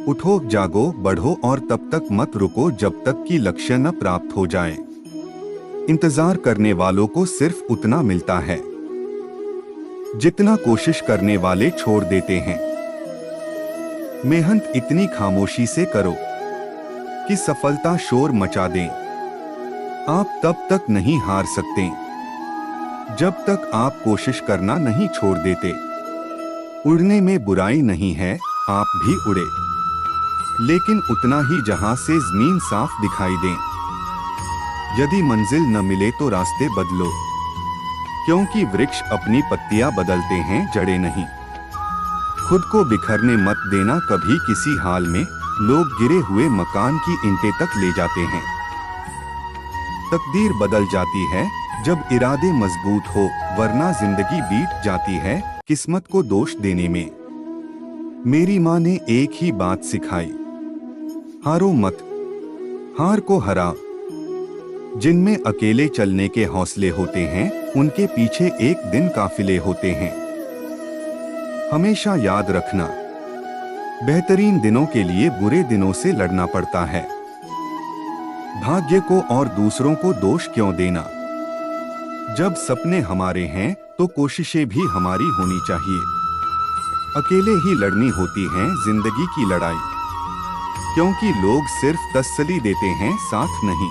उठो, जागो, बढ़ो और तब तक मत रुको जब तक कि लक्ष्य न प्राप्त हो जाए। इंतजार करने वालों को सिर्फ उतना मिलता है जितना कोशिश करने वाले छोड़ देते हैं। मेहनत इतनी खामोशी से करो कि सफलता शोर मचा दे। आप तब तक नहीं हार सकते जब तक आप कोशिश करना नहीं छोड़ देते। उड़ने में बुराई नहीं है, आप भी उड़े, लेकिन उतना ही जहां से जमीन साफ दिखाई दे। यदि मंजिल न मिले तो रास्ते बदलो, क्योंकि वृक्ष अपनी पत्तियां बदलते हैं, जड़ें नहीं। खुद को बिखरने मत देना कभी किसी हाल में। लोग गिरे हुए मकान की ईंटें तक ले जाते हैं। तकदीर बदल जाती है जब इरादे मजबूत हो, वरना जिंदगी बीत जाती है किस्मत को दोष देने में। मेरी माँ ने एक ही बात सिखाई, हारो मत, हार को हरा। जिनमें अकेले चलने के हौसले होते हैं, उनके पीछे एक दिन काफिले होते हैं। हमेशा याद रखना, बेहतरीन दिनों के लिए बुरे दिनों से लड़ना पड़ता है। भाग्य को और दूसरों को दोष क्यों देना? जब सपने हमारे हैं तो कोशिशें भी हमारी होनी चाहिए। अकेले ही लड़नी होती है जिंदगी की लड़ाई, क्योंकि लोग सिर्फ तसल्ली देते हैं, साथ नहीं।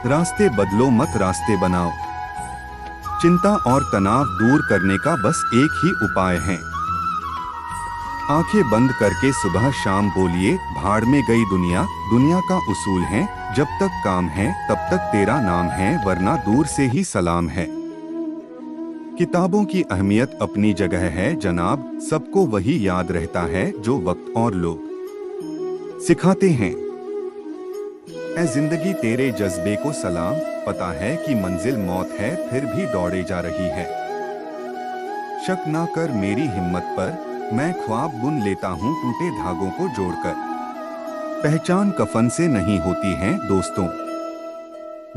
रास्ते बदलो मत, रास्ते बनाओ। चिंता और तनाव दूर करने का बस एक ही उपाय है। आंखें बंद करके सुबह शाम बोलिए, भाड़ में गई दुनिया। दुनिया का उसूल है, जब तक काम है तब तक तेरा नाम है, वरना दूर से ही सलाम है। किताबों की अहमियत अपनी जगह है जनाब, सबको वही याद रहता है जो वक्त और लोग सिखाते हैं। ऐ जिंदगी तेरे जज्बे को सलाम, पता है कि मंजिल मौत है फिर भी दौड़े जा रही है। शक ना कर मेरी हिम्मत पर, मैं ख्वाब बुन लेता हूँ टूटे धागों को जोड़कर। पहचान कफन से नहीं होती है दोस्तों,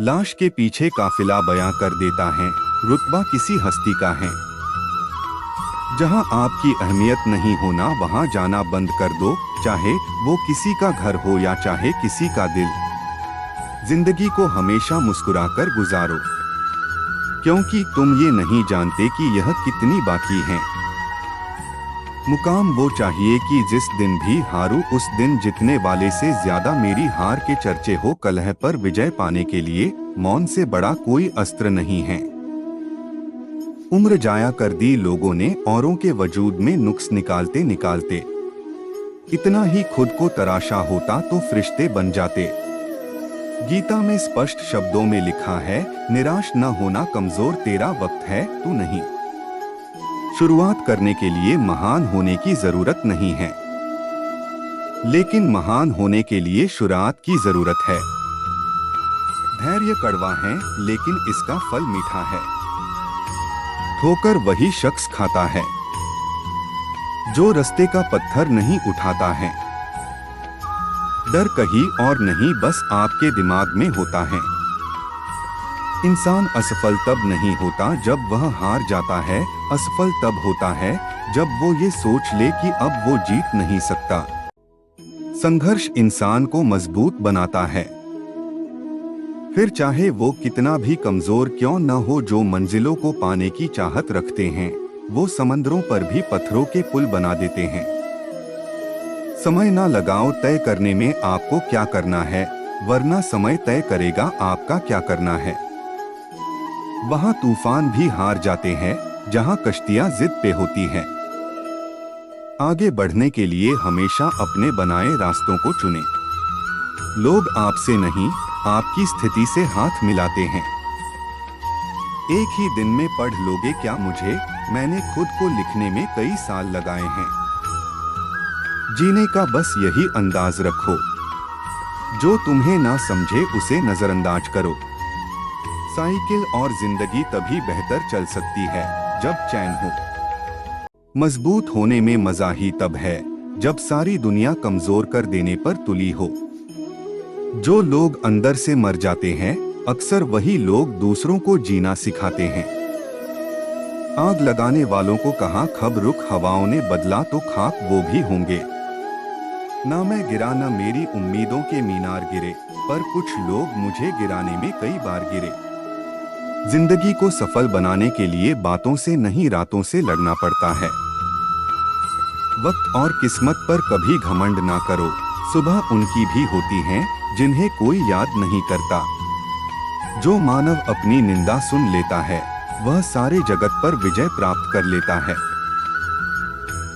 लाश के पीछे काफिला बयां कर देता है। रुतबा किसी हस्ती का है, जहां आपकी अहमियत नहीं होना वहां जाना बंद कर दो, चाहे वो किसी का घर हो या चाहे किसी का दिल। जिंदगी को हमेशा मुस्कुराकर गुजारो, क्योंकि तुम ये नहीं जानते कि यह कितनी बाकी है। मुकाम वो चाहिए कि जिस दिन भी हारूं उस दिन जीतने वाले से ज्यादा मेरी हार के चर्चे हो। कलह पर विजय पाने के लिए मौन से बड़ा कोई अस्त्र नहीं है। उम्र जाया कर दी लोगों ने औरों के वजूद में नुक्स निकालते निकालते। इतना ही खुद को तराशा होता तो फरिश्ते बन जाते। गीता में स्पष्ट शब्दों में लिखा है, निराश न होना कमजोर, तेरा वक्त है, तू नहीं। शुरुआत करने के लिए महान होने की जरूरत नहीं है, लेकिन महान होने के लिए शुरुआत की जरूरत है। धैर्य कड़वा है लेकिन इसका फल मीठा है। ठोकर वही शख्स खाता है जो रास्ते का पत्थर नहीं उठाता है। डर कहीं और नहीं, बस आपके दिमाग में होता है। इंसान असफल तब नहीं होता जब वह हार जाता है, असफल तब होता है जब वो ये सोच ले कि अब वो जीत नहीं सकता। संघर्ष इंसान को मजबूत बनाता है, फिर चाहे वो कितना भी कमजोर क्यों न हो। जो मंजिलों को पाने की चाहत रखते हैं, वो समंदरों पर भी पत्थरों के पुल बना देते हैं। समय ना लगाओ तय करने में आपको क्या करना है, वरना समय तय करेगा आपका क्या करना है। वहां तूफान भी हार जाते हैं जहां कश्तियां जिद पे होती हैं। आगे बढ़ने के लिए हमेशा अपने बनाए रास्तों को चुनें। लोग आपसे नहीं, आपकी स्थिति से हाथ मिलाते हैं। एक ही दिन में पढ़ लोगे क्या मुझे, मैंने खुद को लिखने में कई साल लगाए हैं। जीने का बस यही अंदाज रखो, जो तुम्हें ना समझे उसे नजरअंदाज करो। साइकिल और जिंदगी तभी बेहतर चल सकती है जब चैन हो। मजबूत होने में मजा ही तब है जब सारी दुनिया कमजोर कर देने पर तुली हो। जो लोग अंदर से मर जाते हैं, अक्सर वही लोग दूसरों को जीना सिखाते हैं। आग लगाने वालों को कहा खब रुख, हवाओं ने बदला तो खाक वो भी होंगे। ना मैं गिरा न मेरी उम्मीदों के मीनार गिरे, पर कुछ लोग मुझे गिराने में कई बार गिरे। जिंदगी को सफल बनाने के लिए बातों से नहीं रातों से लड़ना पड़ता है। वक्त और किस्मत पर कभी घमंड ना करो, सुबह उनकी भी होती हैं जिन्हें कोई याद नहीं करता। जो मानव अपनी निंदा सुन लेता है वह सारे जगत पर विजय प्राप्त कर लेता है।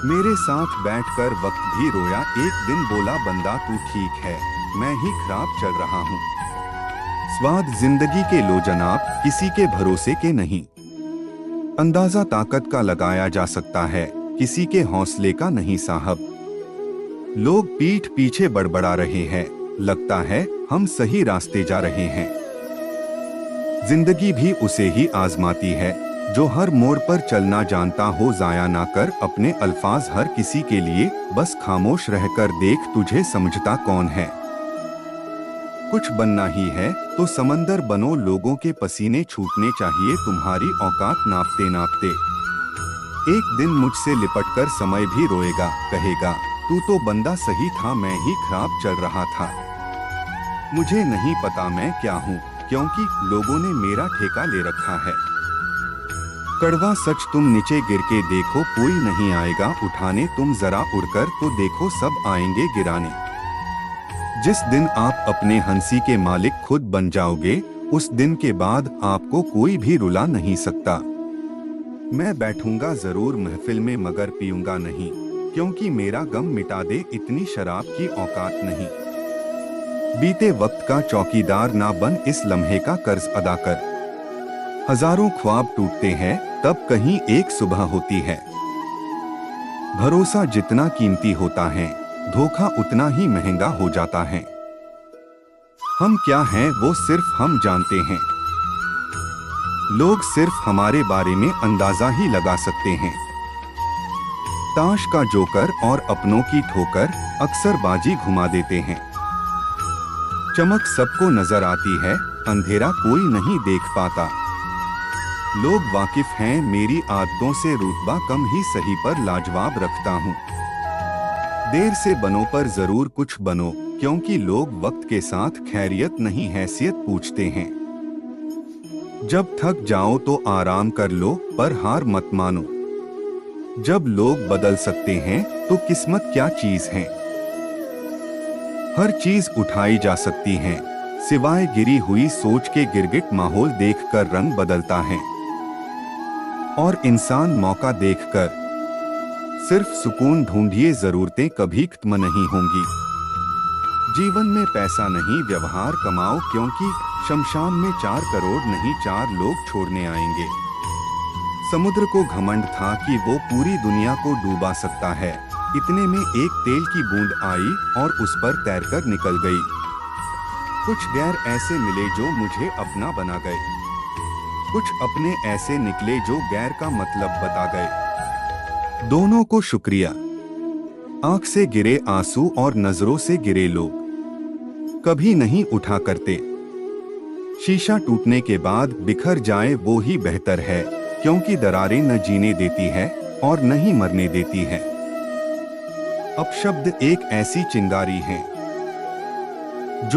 मेरे साथ बैठकर वक्त भी रोया, एक दिन बोला बंदा तू ठीक है, मैं ही खराब चल रहा हूँ। स्वाद जिंदगी के लो जनाब, किसी के भरोसे के नहीं। अंदाजा ताकत का लगाया जा सकता है, किसी के हौसले का नहीं साहब। लोग पीठ पीछे बड़बड़ा रहे हैं, लगता है हम सही रास्ते जा रहे हैं। जिंदगी भी उसे ही आजमाती है जो हर मोड़ पर चलना जानता हो। जाया ना कर अपने अल्फाज हर किसी के लिए, बस खामोश रहकर देख तुझे समझता कौन है। कुछ बनना ही है तो समंदर बनो, लोगों के पसीने छूटने चाहिए तुम्हारी औकात नापते नापते। एक दिन मुझसे लिपटकर समय भी रोएगा, कहेगा तू तो बंदा सही था, मैं ही खराब चल रहा था। मुझे नहीं पता मैं क्या हूँ, क्योंकि लोगों ने मेरा ठेका ले रखा है। कड़वा सच तुम नीचे गिर के देखो, कोई नहीं आएगा उठाने, तुम जरा उड़कर तो देखो सब आएंगे गिराने। जिस दिन आप अपने हंसी के मालिक खुद बन जाओगे, उस दिन के बाद आपको कोई भी रुला नहीं सकता। मैं बैठूंगा जरूर महफिल में मगर पीऊंगा नहीं, क्योंकि मेरा गम मिटा दे इतनी शराब की औकात नहीं। बीते वक्त का चौकीदार ना बन, इस लम्हे का कर्ज अदा कर। हजारों ख्वाब टूटते हैं तब कहीं एक सुबह होती है। भरोसा जितना कीमती होता है, धोखा उतना ही महंगा हो जाता है। हम क्या हैं वो सिर्फ हम जानते हैं, लोग सिर्फ हमारे बारे में अंदाजा ही लगा सकते हैं। ताश का जोकर और अपनों की ठोकर अक्सर बाजी घुमा देते हैं। चमक सबको नजर आती है, अंधेरा कोई नहीं देख पाता। लोग वाकिफ हैं मेरी आदतों से, रुतबा कम ही सही पर लाजवाब रखता हूँ। देर से बनो पर जरूर कुछ बनो, क्योंकि लोग वक्त के साथ खैरियत नहीं हैसियत पूछते हैं। जब थक जाओ तो आराम कर लो, पर हार मत मानो। जब लोग बदल सकते हैं तो किस्मत क्या चीज है। हर चीज उठाई जा सकती है, सिवाय गिरी हुई सोच के। गिरगिट माहौल देखकर रंग बदलता है, और इंसान मौका देखकर। सिर्फ सुकून ढूंढिए, जरूरतें कभी खत्म नहीं होंगी। जीवन में पैसा नहीं व्यवहार कमाओ, क्योंकि शमशान में 4 करोड़ नहीं 4 लोग छोड़ने आएंगे। समुद्र को घमंड था कि वो पूरी दुनिया को डूबा सकता है, इतने में एक तेल की बूंद आई और उस पर तैरकर निकल गई। कुछ गैर ऐसे मिले जो मुझे अपना बना गए, कुछ अपने ऐसे निकले जो गैर का मतलब बता गए। दोनों को शुक्रिया। आंख से गिरे आंसू और नजरों से गिरे लोग कभी नहीं उठा करते। शीशा टूटने के बाद बिखर जाए वो ही बेहतर है, क्योंकि दरारें न जीने देती है और न ही मरने देती है। अपशब्द एक ऐसी चिंगारी है